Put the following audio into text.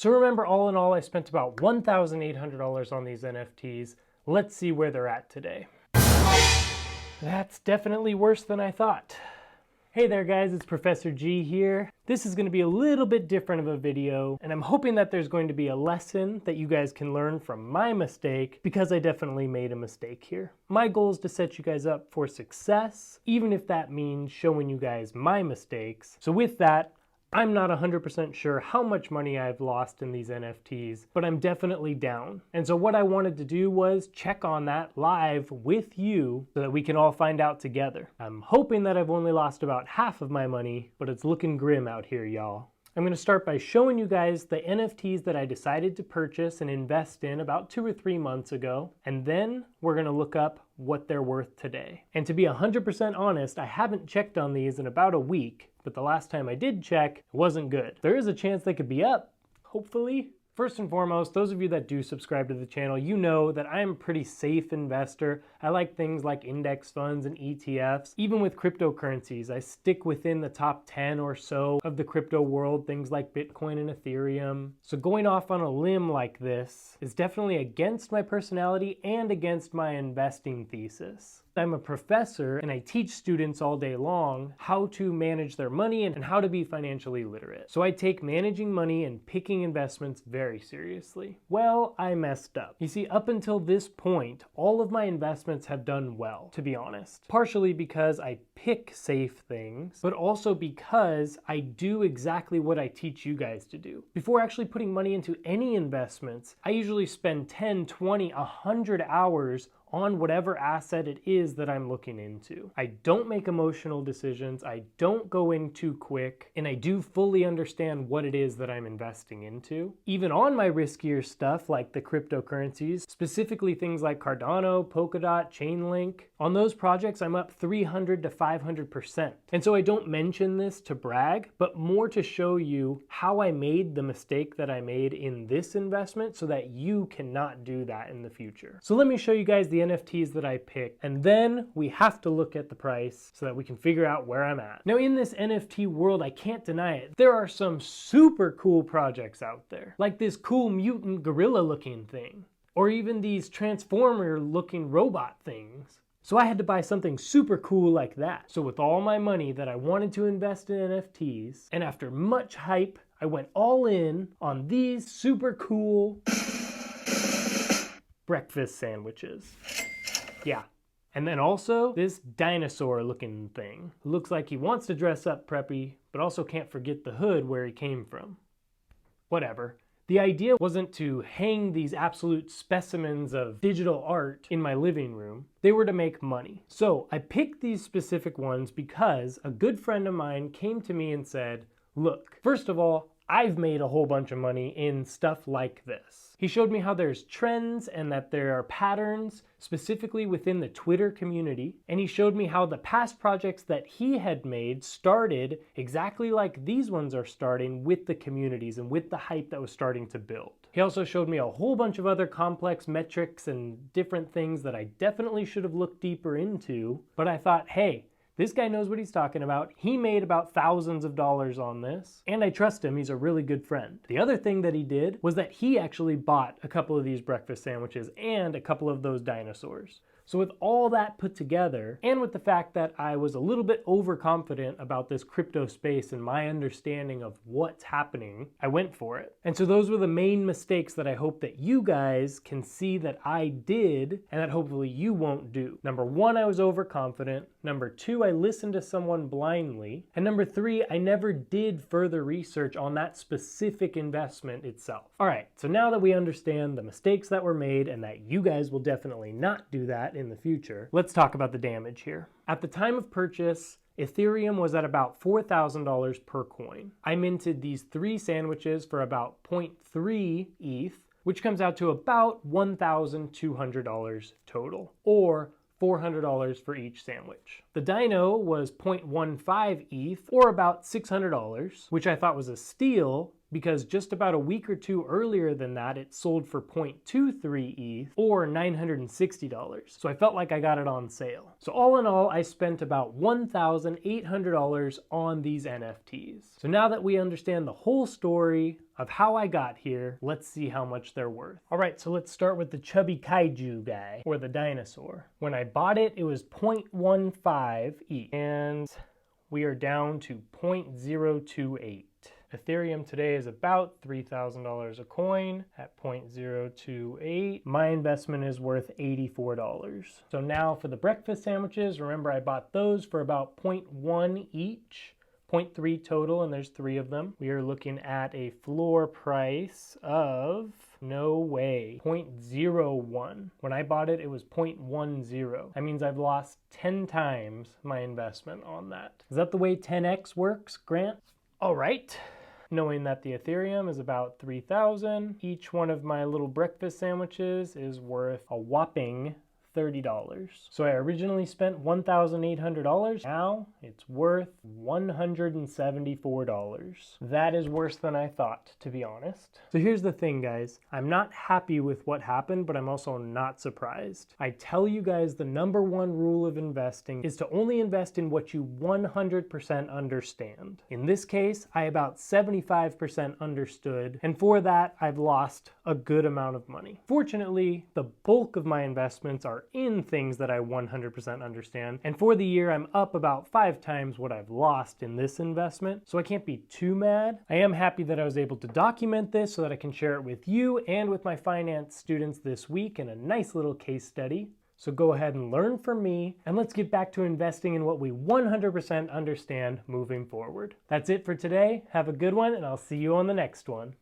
So remember, all in all, I spent about $1,800 on these NFTs. Let's see where they're at today. That's definitely worse than I thought. Hey there guys, it's Professor G here. This is going to be a little bit different of a video, and I'm hoping that there's going to be a lesson that you guys can learn from my mistake, because I definitely made a mistake here. My goal is to set you guys up for success, even if that means showing you guys my mistakes. So with that, I'm not 100% sure how much money I've lost in these NFTs, but I'm definitely down. And so what I wanted to do was check on that live with you so that we can all find out together. I'm hoping that I've only lost about half of my money, but it's looking grim out here, y'all. I'm going to start by showing you guys the NFTs that I decided to purchase and invest in about 2 or 3 months ago, and then we're going to look up what they're worth today. And to be 100% honest, I haven't checked on these in about a week, but the last time I did check, it wasn't good. There is a chance they could be up, hopefully. First and foremost, those of you that do subscribe to the channel, you know that I'm a pretty safe investor. I like things like index funds and ETFs. Even with cryptocurrencies, I stick within the top 10 or so of the crypto world, things like Bitcoin and Ethereum. So going off on a limb like this is definitely against my personality and against my investing thesis. I'm a professor and I teach students all day long how to manage their money and how to be financially literate. So I take managing money and picking investments very seriously. Well, I messed up. You see, up until this point, all of my investments have done well, to be honest. Partially because I pick safe things, but also because I do exactly what I teach you guys to do. Before actually putting money into any investments, I usually spend 10, 20, 100 hours on whatever asset it is that I'm looking into. I don't make emotional decisions, I don't go in too quick, and I do fully understand what it is that I'm investing into. Even on my riskier stuff like the cryptocurrencies, specifically things like Cardano, Polkadot, Chainlink, on those projects I'm up 300 to 500%. And so I don't mention this to brag, but more to show you how I made the mistake that I made in this investment so that you cannot do that in the future. So let me show you guys the NFTs that I picked, and then we have to look at the price so that we can figure out where I'm at. Now in this NFT world, I can't deny it, there are some super cool projects out there, like this cool mutant gorilla looking thing, or even these transformer looking robot things. So I had to buy something super cool like that. So with all my money that I wanted to invest in NFTs, and after much hype, I went all in on these super cool breakfast sandwiches. Yeah. And then also this dinosaur looking thing. Looks like he wants to dress up preppy, but also can't forget the hood where he came from. Whatever. The idea wasn't to hang these absolute specimens of digital art in my living room. They were to make money. So I picked these specific ones because a good friend of mine came to me and said, look, first of all, I've made a whole bunch of money in stuff like this. He showed me how there's trends and that there are patterns specifically within the Twitter community. And he showed me how the past projects that he had made started exactly like these ones are starting, with the communities and with the hype that was starting to build. He also showed me a whole bunch of other complex metrics and different things that I definitely should have looked deeper into. But I thought, hey, this guy knows what he's talking about. He made about thousands of dollars on this, and I trust him. He's a really good friend. The other thing that he did was that he actually bought a couple of these breakfast sandwiches and a couple of those dinosaurs. So with all that put together, and with the fact that I was a little bit overconfident about this crypto space and my understanding of what's happening, I went for it. And so those were the main mistakes that I hope that you guys can see that I did and that hopefully you won't do. Number one, I was overconfident. Number two, I listened to someone blindly. And number three, I never did further research on that specific investment itself. All right, so now that we understand the mistakes that were made and that you guys will definitely not do that in the future, let's talk about the damage here. At the time of purchase, Ethereum was at about $4,000 per coin. I minted these 3 sandwiches for about 0.3 ETH, which comes out to about $1,200 total, or $400 for each sandwich. The Dino was 0.15 ETH, or about $600, which I thought was a steal because just about a week or two earlier than that, it sold for 0.23 ETH or $960. So I felt like I got it on sale. So all in all, I spent about $1,800 on these NFTs. So now that we understand the whole story of how I got here, let's see how much they're worth. All right, so let's start with the chubby kaiju guy, or the dinosaur. When I bought it, it was 0.15 ETH, and we are down to 0.028. Ethereum today is about $3,000 a coin at 0.028. My investment is worth $84. So now for the breakfast sandwiches, remember I bought those for about 0.1 each. 0.3 total, and there's 3 of them. We are looking at a floor price of, no way, 0.01. When I bought it, it was 0.10. That means I've lost 10 times my investment on that. Is that the way 10x works, Grant? All right. Knowing that the Ethereum is about 3,000, each one of my little breakfast sandwiches is worth a whopping $30. So I originally spent $1,800. Now it's worth $174. That is worse than I thought, to be honest. So here's the thing, guys. I'm not happy with what happened, but I'm also not surprised. I tell you guys the number one rule of investing is to only invest in what you 100% understand. In this case, I about 75% understood, and for that, I've lost a good amount of money. Fortunately, the bulk of my investments are in things that I 100% understand, and for the year I'm up about 5 times what I've lost in this investment, so I can't be too mad. I am happy that I was able to document this so that I can share it with you and with my finance students this week in a nice little case study. So go ahead and learn from me, and let's get back to investing in what we 100% understand moving forward. That's it for today. Have a good one, and I'll see you on the next one.